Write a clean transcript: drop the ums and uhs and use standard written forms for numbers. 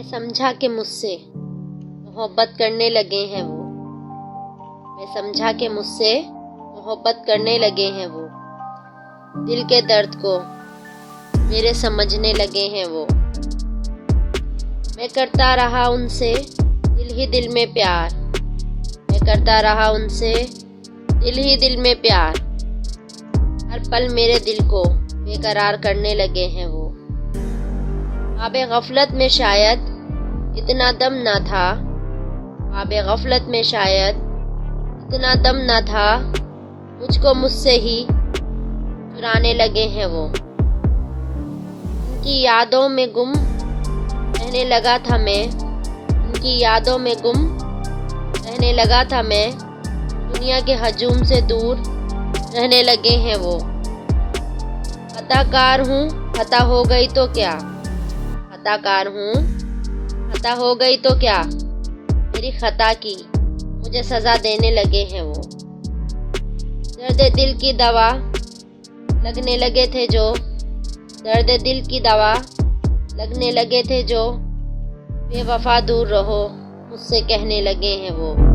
मैं समझा कि मुझसे मोहब्बत करने लगे हैं वो। मैं समझा कि मुझसे मोहब्बत करने लगे हैं वो। दिल के दर्द को मेरे समझने लगे हैं वो। मैं करता रहा उनसे दिल ही दिल में प्यार। मैं करता रहा उनसे दिल ही दिल में प्यार। हर पल मेरे दिल को बेकरार करने लगे हैं वो। ख्वाबे गफलत में शायद इतना दम ना था। ख्वाबे गफलत में शायद इतना दम ना था। मुझको मुझसे ही चुराने लगे हैं वो। उनकी यादों में गुम रहने लगा था मैं। उनकी यादों में गुम रहने लगा था मैं। दुनिया के हजूम से दूर रहने लगे हैं वो। खताकार हूँ, खता हो गई तो क्या। खताकार हूँ, खता हो गई तो क्या। मेरी खता की मुझे सजा देने लगे हैं वो। दर्द दिल की दवा लगने लगे थे जो। दर्द दिल की दवा लगने लगे थे जो। बेवफा दूर रहो मुझसे कहने लगे हैं वो।